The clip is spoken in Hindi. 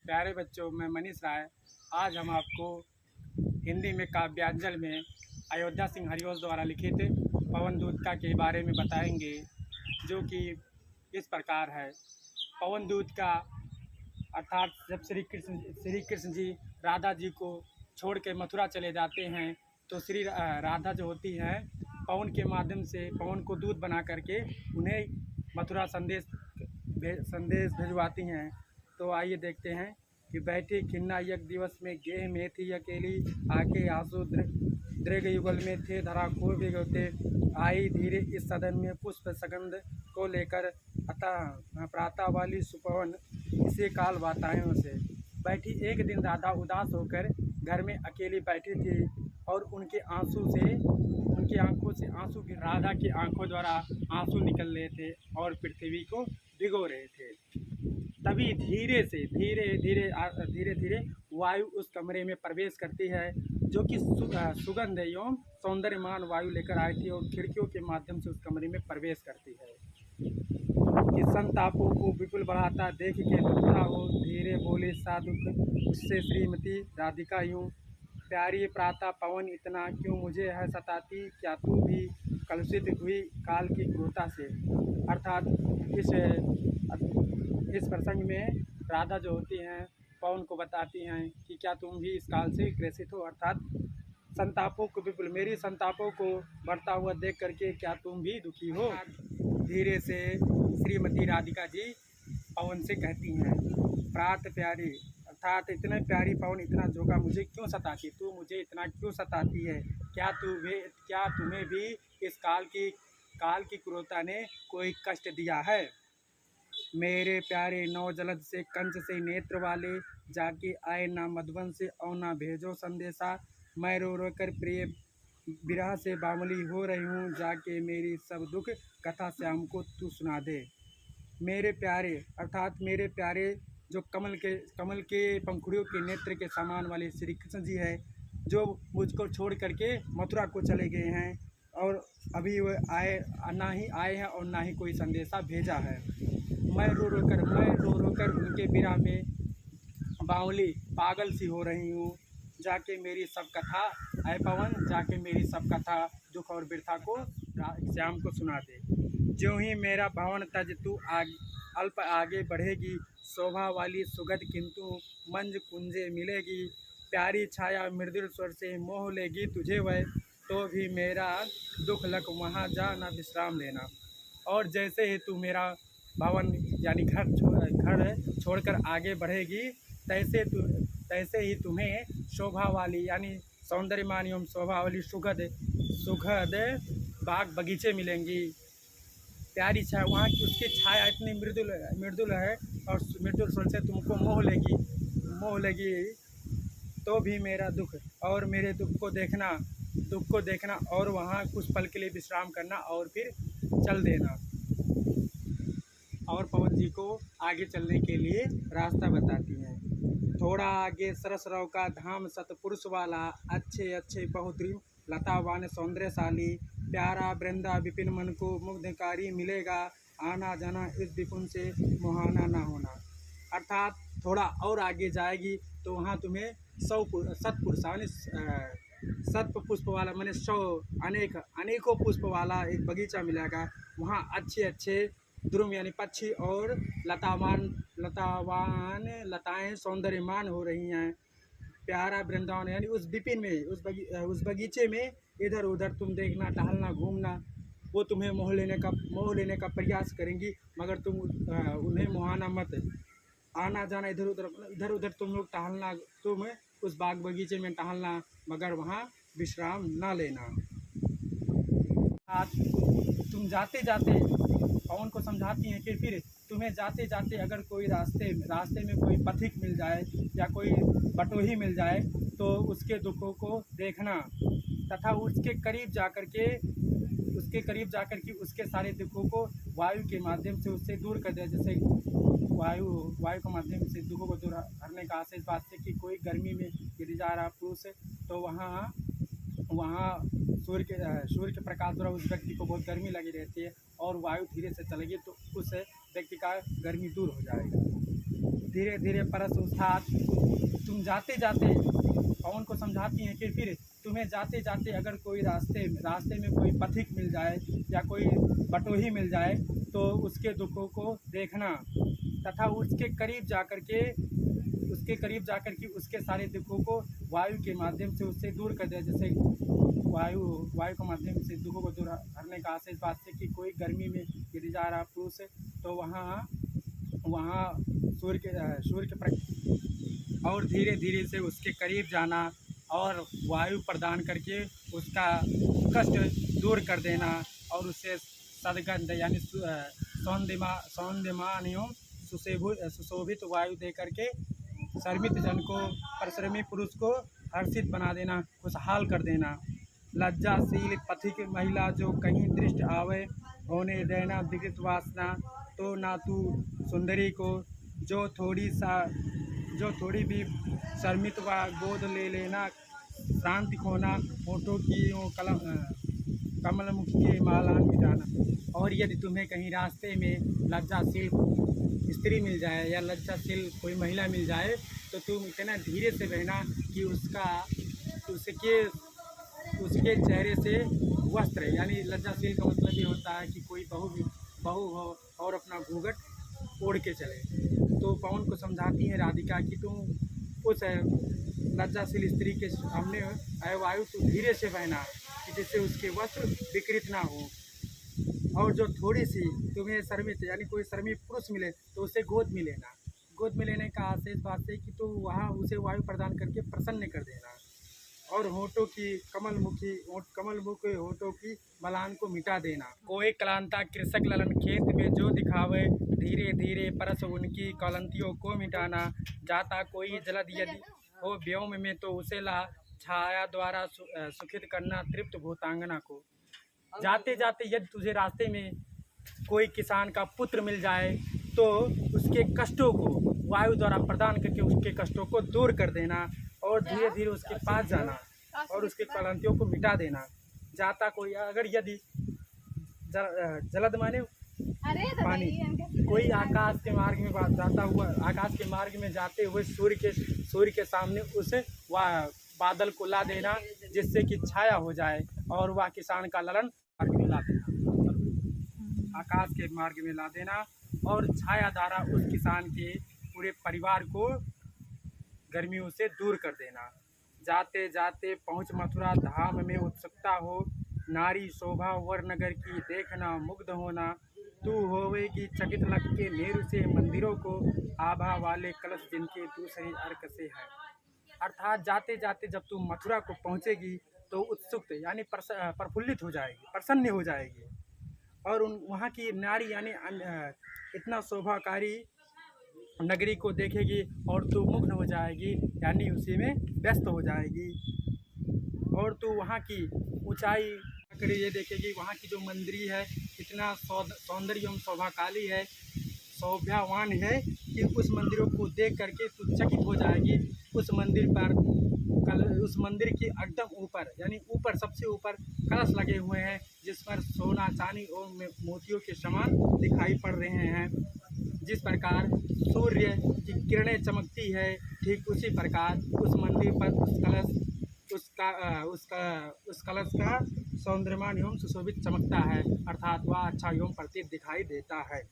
प्यारे बच्चों, मैं मनीष राय। आज हम आपको हिंदी में काव्यांजलि में अयोध्या सिंह हरिवंश द्वारा लिखित पवन दूत का के बारे में बताएंगे, जो कि इस प्रकार है। पवन दूत का अर्थात जब श्री कृष्ण जी राधा जी को छोड़ के मथुरा चले जाते हैं, तो श्री राधा जो होती हैं पवन के माध्यम से पवन को दूत बना करके उन्हें मथुरा संदेश भिजवाती हैं। तो आइए देखते हैं कि बैठी खिन्ना यक दिवस में गेह में थी अकेली, आके आंसू दृग युगल में थे धरा को भिगोते, आई धीरे इस सदन में पुष्प सगंध को लेकर अतः प्रातः वाली सुपवन इसे काल वातायनों से। बैठी एक दिन राधा उदास होकर घर में अकेली बैठी थी और उनकी आंखों से आंसू राधा की आंखों द्वारा आंसू निकल रहे थे और पृथ्वी को भिगो रहे थे। तभी धीरे धीरे वायु उस कमरे में प्रवेश करती है, जो कि सुगंध एवं सौंदर्यमान वायु लेकर आई थी और खिड़कियों के माध्यम से उस कमरे में प्रवेश करती है। कि संतापों को विपुल बढ़ाता देख के दुखता हो, धीरे बोले साधु उससे श्रीमती राधिका यूं, प्यारी प्रातः पवन इतना क्यों मुझे है सताती, क्या तू भी कलुषित हुई काल की क्रूरता से। अर्थात इस प्रसंग में राधा जो होती हैं पवन को बताती हैं कि क्या तुम भी इस काल से ग्रसित हो, अर्थात संतापों को विपुल, मेरी संतापों को बढ़ता हुआ देख करके क्या तुम भी दुखी हो। धीरे से श्रीमती राधिका जी पवन से कहती हैं, प्रात प्यारी, अर्थात इतने प्यारी पवन इतना जोगा मुझे क्यों सताती, तू मुझे इतना क्यों सताती है, क्या तुम्हें भी इस काल की क्रूरता ने कोई कष्ट दिया है। मेरे प्यारे नौ जलद से कंच से नेत्र वाले, जाके आए ना मधुबन से और ना भेजो संदेशा, मैं रो रो कर प्रिय विरह से बावली हो रही हूँ, जाके मेरी सब दुख कथा श्याम को तू सुना दे। मेरे प्यारे, अर्थात मेरे प्यारे जो कमल के पंखुड़ियों के नेत्र के समान वाले श्री कृष्ण जी है, जो मुझको छोड़ करके मथुरा को चले गए हैं और अभी वो ना ही आए हैं और ना ही कोई संदेशा भेजा है। मैं रो रो कर उनके विरह में बावली पागल सी हो रही हूँ, जाके मेरी सब कथा आए पवन, जाके मेरी सब कथा दुख और बिरथा को श्याम को सुना दे। जो ही मेरा भवन तज तू अल्प आगे बढ़ेगी, शोभा वाली सुगध किंतु मंज कुंजे मिलेगी, प्यारी छाया मृदुल स्वर से मोह लेगी तुझे वह, तो भी मेरा दुख लक वहाँ जा न विश्राम लेना। और जैसे ही तू मेरा भवन यानी घर छोड़कर आगे बढ़ेगी, तैसे ही तुम्हें शोभा वाली यानी सौंदर्यमान एवं शोभा वाली सुखद बाग बगीचे मिलेंगी। प्यारी छाया वहाँ की उसकी छाया इतनी मृदुल है और मृदुल स्वर से तुमको मोह लेगी, तो भी मेरा दुख और मेरे दुख को देखना और वहाँ कुछ पल के लिए विश्राम करना और फिर चल देना। और पवन जी को आगे चलने के लिए रास्ता बताती हैं। थोड़ा आगे सरसराव का धाम सतपुरुष वाला, अच्छे बहुद्रीम लतावान सौंदर्यशाली, प्यारा वृंदा विपिन मन को मुग्धकारी मिलेगा, आना जाना इस विपुन से मुहाना ना होना। अर्थात थोड़ा और आगे जाएगी तो वहाँ तुम्हें सत्प पुष्प वाला मैंने अनेकों पुष्प वाला एक बगीचा मिलेगा। वहाँ अच्छे द्रुम यानी पक्षी और लताएं सौंदर्यमान हो रही हैं। प्यारा वृंदावन यानी उस विपिन में उस बगीचे में इधर उधर तुम देखना, टहलना, घूमना, वो तुम्हें मोह लेने का प्रयास करेंगी, मगर तुम उन्हें मोहाना मत। आना जाना इधर उधर तुम लोग टहलना, तुम उस बाग बगीचे में टहलना, मगर वहाँ विश्राम ना लेना। तुम जाते पवन को समझाती हैं कि फिर तुम्हें जाते जाते अगर कोई रास्ते में कोई पथिक मिल जाए या कोई बटोही मिल जाए, तो उसके दुखों को देखना तथा उसके करीब जाकर के उसके सारे दुखों को वायु के माध्यम से उससे दूर कर दे। जैसे वायु के माध्यम से दुखों को दूर करने का आशय इस बात से कि कोई गर्मी में यदि जा रहा पुरुष, तो वहाँ सूर्य के प्रकाश द्वारा उस व्यक्ति को बहुत गर्मी लगी रहती है और वायु धीरे से चलेगी तो उस व्यक्ति का गर्मी दूर हो जाएगा। धीरे धीरे परस उस्ताद, तुम जाते जाते पवन को समझाती हैं कि फिर तुम्हें जाते जाते अगर कोई रास्ते में कोई पथिक मिल जाए या कोई बटोही मिल जाए तो उसके दुखों को देखना तथा उसके करीब जाकर के उसके सारे दुखों को वायु के माध्यम से उससे दूर कर दे। जैसे वायु के माध्यम से दुखों को दूर करने का आशय इस बात से कि कोई गर्मी में यदि जा रहा पुरुष तो वहाँ सूर्य के और धीरे धीरे से उसके करीब जाना और वायु प्रदान करके उसका कष्ट दूर कर देना और उसे सदगंध यानी सौंदर्यमान एवं सुशोभित वायु दे करके शर्मित जन को परिश्रमी पुरुष को हर्षित बना देना, खुशहाल कर देना। लज्जाशील पथिक महिला जो कहीं दृष्ट आवे होने देना विकृत वासना, तो ना तू सुंदरी को जो थोड़ी भी शर्मित व गोद ले लेना, शांति खोना, होठों की कमल मुख के मालान मिटाना। और यदि तुम्हें कहीं रास्ते में लज्जाशील स्त्री मिल जाए या लज्जाशील कोई महिला मिल जाए तो तुम इतना धीरे से बहना कि उसके चेहरे से वस्त्र, यानी लज्जाशील का मतलब ये होता है कि कोई बहू हो और अपना घूंघट ओढ़ के चले। तो पवन को समझाती है राधिका कि तुम उस लज्जाशील स्त्री के सामने वायु तो धीरे से बहना कि जिससे उसके वस्त्र विकृत ना हो। और जो थोड़ी सी तुम्हें शर्मित यानी कोई शर्मी पुरुष मिले तो उसे गोद में लेना। गोद में लेने का आशय इस बात से कि तो वहाँ उसे वायु प्रदान करके प्रसन्न कर देना और होठों की कमल मुख होठों की मलान को मिटा देना। कोई कलांता कृषक ललन खेत में जो दिखावे, धीरे धीरे परस उनकी कलंतियों को मिटाना। जाता कोई जलद यदि हो व्योम में तो उसे ला छाया द्वारा सुखित करना तृप्त भूतांगना को। जाते जाते यदि तुझे रास्ते में कोई किसान का पुत्र मिल जाए तो उसके कष्टों को वायु द्वारा प्रदान करके उसके कष्टों को दूर कर देना और धीरे धीरे उसके पास जाना और उसके कलंतियों को मिटा देना। जाता कोई अगर यदि जलद माने पानी, कोई आकाश के मार्ग में जाता हुआ आकाश के मार्ग में जाते हुए सूर्य के सामने उस बादल को ला देना जिससे कि छाया हो जाए और वह किसान का ललन मार्ग में ला देना, आकाश के मार्ग में ला देना और छाया द्वारा उस किसान के पूरे परिवार को गर्मियों से दूर कर देना। जाते जाते पहुँच मथुरा धाम में उत्सुकता हो, नारी शोभा वर नगर की देखना मुग्ध होना। तू होवेगी चकित लग के नेहरू से मंदिरों को, आभा वाले कलश जिनके दूसरे अर्क से है। अर्थात जाते जाते जब तू मथुरा को पहुँचेगी तो उत्सुक यानी प्रफुल्लित हो जाएगी, प्रसन्न हो जाएगी और वहाँ की नारी यानी इतना शोभाकारी नगरी को देखेगी और तू मुग्ध हो जाएगी यानी उसी में व्यस्त हो जाएगी। और तू वहाँ की ऊंचाई कर ये देखेगी, वहाँ की जो मंदिर है इतना सौंदर्य एवं शोभाकाली है, शोभावान है कि उस मंदिरों को देख करके तू चकित हो जाएगी। उस मंदिर की एकदम ऊपर यानी ऊपर सबसे ऊपर कलश लगे हुए हैं जिस पर सोना चांदी और मोतियों के समान दिखाई पड़ रहे हैं। जिस प्रकार सूर्य की किरणें चमकती है ठीक उसी प्रकार उस मंदिर पर उस कलश का सौंदर्यमान एवं सुशोभित चमकता है, अर्थात वह अच्छा एवं प्रतीत दिखाई देता है।